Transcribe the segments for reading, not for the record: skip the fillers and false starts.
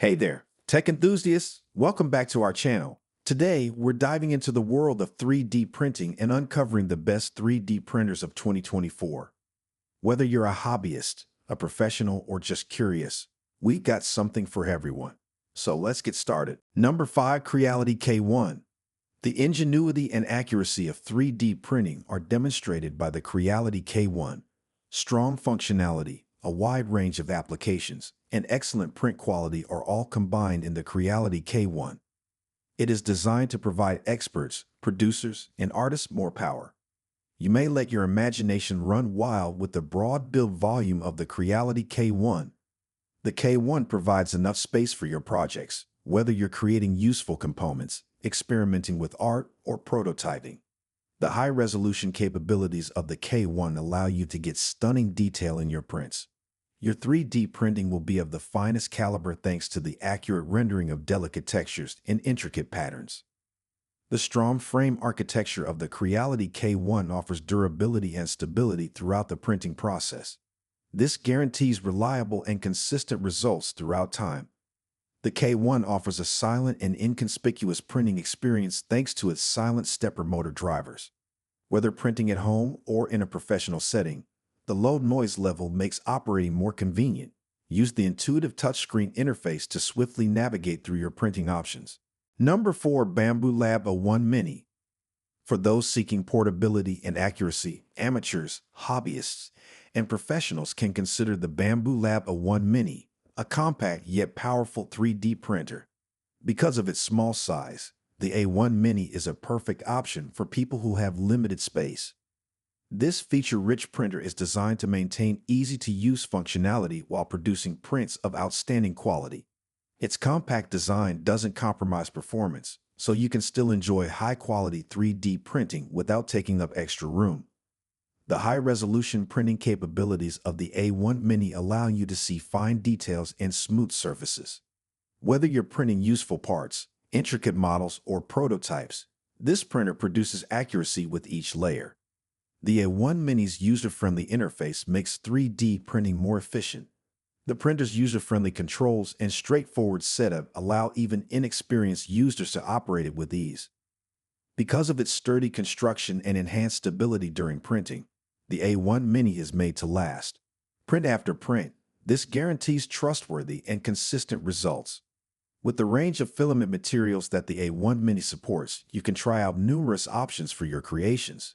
Hey there, tech enthusiasts! Welcome back to our channel. Today, we're diving into the world of 3D printing and uncovering the best 3D printers of 2024. Whether you're a hobbyist, a professional, or just curious, we've got something for everyone. So let's get started. Number 5. Creality K1. The ingenuity and accuracy of 3D printing are demonstrated by the Creality K1. Strong functionality, a wide range of applications, and excellent print quality are all combined in the Creality K1. It is designed to provide experts, producers, and artists more power. You may let your imagination run wild with the broad build volume of the Creality K1. The K1 provides enough space for your projects, whether you're creating useful components, experimenting with art, or prototyping. The high-resolution capabilities of the K1 allow you to get stunning detail in your prints. Your 3D printing will be of the finest caliber thanks to the accurate rendering of delicate textures and intricate patterns. The strong frame architecture of the Creality K1 offers durability and stability throughout the printing process. This guarantees reliable and consistent results throughout time. The K1 offers a silent and inconspicuous printing experience thanks to its silent stepper motor drivers. Whether printing at home or in a professional setting, the low noise level makes operating more convenient. Use the intuitive touchscreen interface to swiftly navigate through your printing options. Number 4. Bamboo Lab A1 Mini. For those seeking portability and accuracy, amateurs, hobbyists, and professionals can consider the Bamboo Lab A1 Mini, a compact yet powerful 3D printer. Because of its small size, the A1 Mini is a perfect option for people who have limited space. This feature-rich printer is designed to maintain easy-to-use functionality while producing prints of outstanding quality. Its compact design doesn't compromise performance, so you can still enjoy high-quality 3D printing without taking up extra room. The high-resolution printing capabilities of the A1 Mini allow you to see fine details and smooth surfaces. Whether you're printing useful parts, intricate models, or prototypes, this printer produces accuracy with each layer. The A1 Mini's user-friendly interface makes 3D printing more efficient. The printer's user-friendly controls and straightforward setup allow even inexperienced users to operate it with ease. Because of its sturdy construction and enhanced stability during printing, the A1 Mini is made to last. Print after print, this guarantees trustworthy and consistent results. With the range of filament materials that the A1 Mini supports, you can try out numerous options for your creations.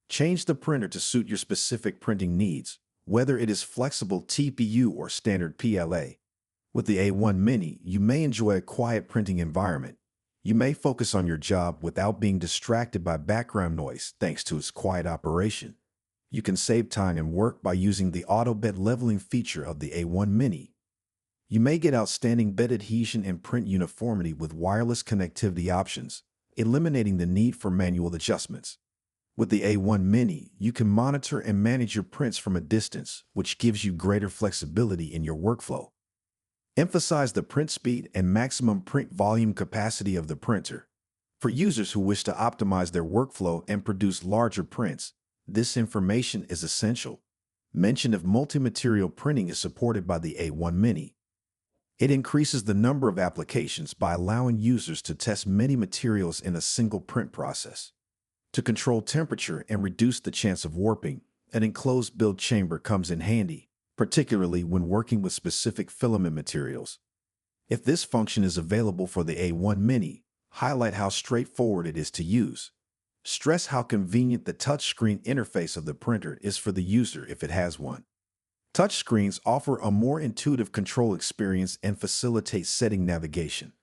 Change the printer to suit your specific printing needs, whether it is flexible TPU or standard PLA. With the A1 Mini, you may enjoy a quiet printing environment. You may focus on your job without being distracted by background noise thanks to its quiet operation. You can save time and work by using the auto bed leveling feature of the A1 Mini. You may get outstanding bed adhesion and print uniformity with wireless connectivity options, eliminating the need for manual adjustments. With the A1 Mini, you can monitor and manage your prints from a distance, which gives you greater flexibility in your workflow. Emphasize the print speed and maximum print volume capacity of the printer. For users who wish to optimize their workflow and produce larger prints, this information is essential. Mention of multi-material printing is supported by the A1 Mini. It increases the number of applications by allowing users to test many materials in a single print process. To control temperature and reduce the chance of warping, an enclosed build chamber comes in handy, particularly when working with specific filament materials. If this function is available for the A1 Mini, highlight how straightforward it is to use. Stress how convenient the touchscreen interface of the printer is for the user if it has one. Touchscreens offer a more intuitive control experience and facilitate setting navigation.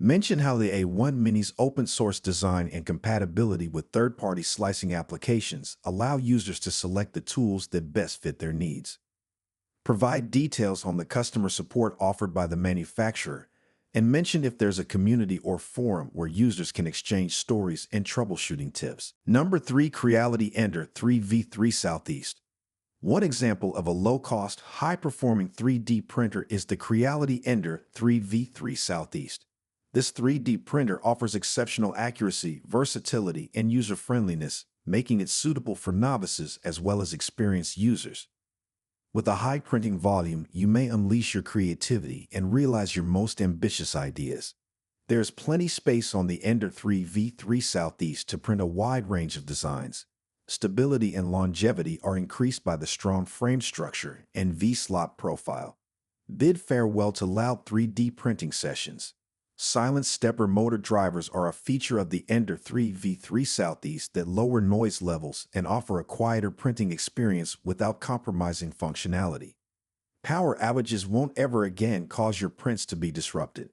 Mention how the A1 Mini's open-source design and compatibility with third-party slicing applications allow users to select the tools that best fit their needs. Provide details on the customer support offered by the manufacturer, and mention if there's a community or forum where users can exchange stories and troubleshooting tips. Number 3. Creality Ender 3v3 Southeast. One example of a low-cost, high-performing 3D printer is the Creality Ender 3v3 Southeast. This 3D printer offers exceptional accuracy, versatility, and user-friendliness, making it suitable for novices as well as experienced users. With a high printing volume, you may unleash your creativity and realize your most ambitious ideas. There's plenty space on the Ender 3 V3 Southeast to print a wide range of designs. Stability and longevity are increased by the strong frame structure and V-slot profile. Bid farewell to loud 3D printing sessions. Silent stepper motor drivers are a feature of the Ender 3 V3 Southeast that lower noise levels and offer a quieter printing experience without compromising functionality. Power outages won't ever again cause your prints to be disrupted.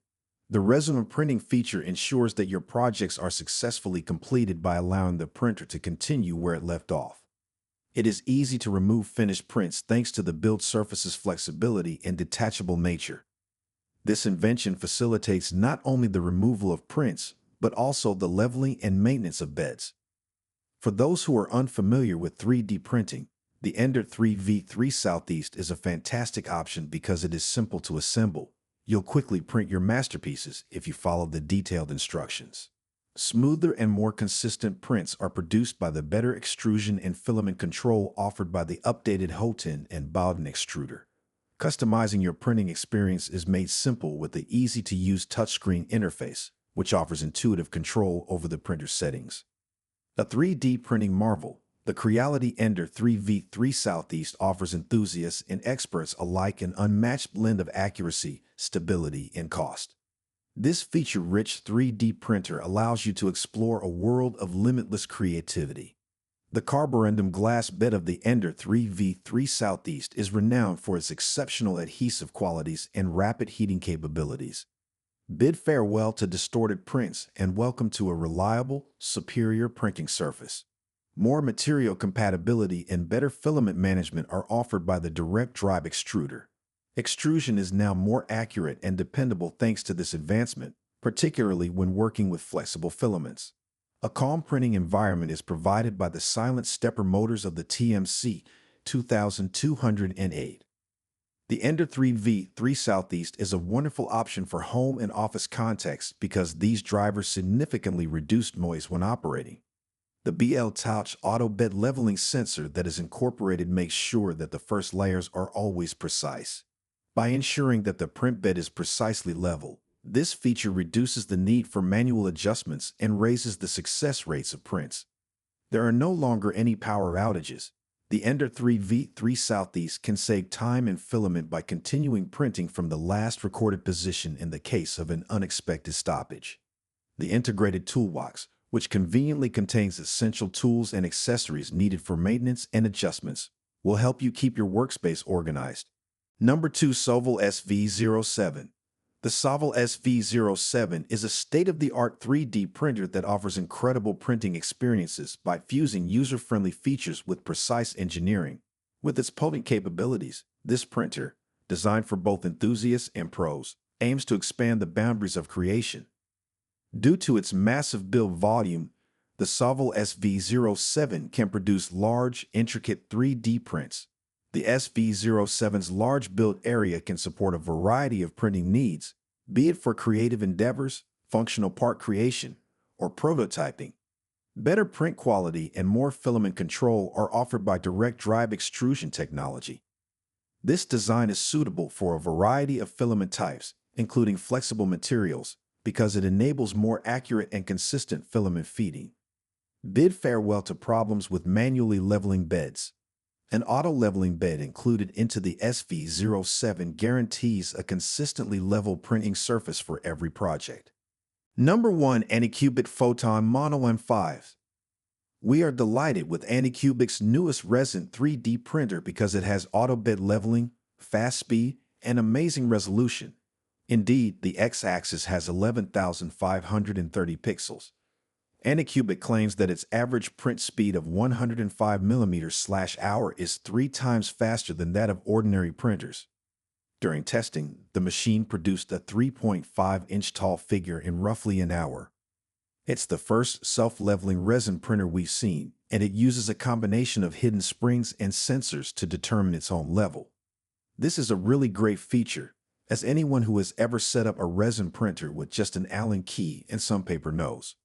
The resonant printing feature ensures that your projects are successfully completed by allowing the printer to continue where it left off. It is easy to remove finished prints thanks to the build surface's flexibility and detachable nature. This invention facilitates not only the removal of prints, but also the leveling and maintenance of beds. For those who are unfamiliar with 3D printing, the Ender 3 V3 Southeast is a fantastic option because it is simple to assemble. You'll quickly print your masterpieces if you follow the detailed instructions. Smoother and more consistent prints are produced by the better extrusion and filament control offered by the updated Houghton and Bowden extruder. Customizing your printing experience is made simple with the easy-to-use touchscreen interface, which offers intuitive control over the printer's settings. A 3D printing marvel, the Creality Ender 3 V3 Southeast offers enthusiasts and experts alike an unmatched blend of accuracy, stability, and cost. This feature-rich 3D printer allows you to explore a world of limitless creativity. The carborundum glass bed of the Ender 3 V3 Southeast is renowned for its exceptional adhesive qualities and rapid heating capabilities. Bid farewell to distorted prints and welcome to a reliable, superior printing surface. More material compatibility and better filament management are offered by the direct drive extruder. Extrusion is now more accurate and dependable thanks to this advancement, particularly when working with flexible filaments. A calm printing environment is provided by the silent stepper motors of the TMC 2208. The Ender 3 V3 Southeast is a wonderful option for home and office contexts because these drivers significantly reduce noise when operating. The BL Touch auto bed leveling sensor that is incorporated makes sure that the first layers are always precise. By ensuring that the print bed is precisely level, this feature reduces the need for manual adjustments and raises the success rates of prints. There are no longer any power outages. The Ender 3 V3 Southeast can save time and filament by continuing printing from the last recorded position in the case of an unexpected stoppage. The integrated toolbox, which conveniently contains essential tools and accessories needed for maintenance and adjustments, will help you keep your workspace organized. Number 2. Sovel SV07. The Sovel SV07 is a state-of-the-art 3D printer that offers incredible printing experiences by fusing user-friendly features with precise engineering. With its potent capabilities, this printer, designed for both enthusiasts and pros, aims to expand the boundaries of creation. Due to its massive build volume, the Sovel SV07 can produce large, intricate 3D prints. The SV07's large build area can support a variety of printing needs, be it for creative endeavors, functional part creation, or prototyping. Better print quality and more filament control are offered by direct drive extrusion technology. This design is suitable for a variety of filament types, including flexible materials, because it enables more accurate and consistent filament feeding. Bid farewell to problems with manually leveling beds. An auto-leveling bed included into the SV07 guarantees a consistently level printing surface for every project. Number 1. Anycubic Photon Mono M5. We are delighted with Anycubic's newest resin 3D printer because it has auto bed leveling, fast speed, and amazing resolution. Indeed, the x-axis has 11,530 pixels. Anycubic claims that its average print speed of 105 mm/hour is 3 times faster than that of ordinary printers. During testing, the machine produced a 3.5-inch tall figure in roughly an hour. It's the first self-leveling resin printer we've seen, and it uses a combination of hidden springs and sensors to determine its own level. This is a really great feature, as anyone who has ever set up a resin printer with just an Allen key and some paper knows.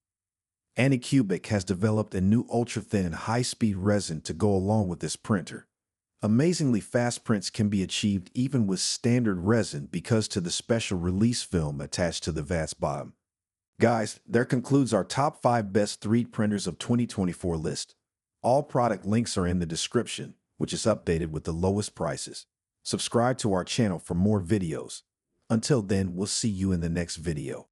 Anycubic has developed a new ultra-thin high-speed resin to go along with this printer. Amazingly fast prints can be achieved even with standard resin because to the special release film attached to the vat's bottom. Guys, that concludes our top 5 best 3D printers of 2024 list. All product links are in the description, which is updated with the lowest prices. Subscribe to our channel for more videos. Until then, we'll see you in the next video.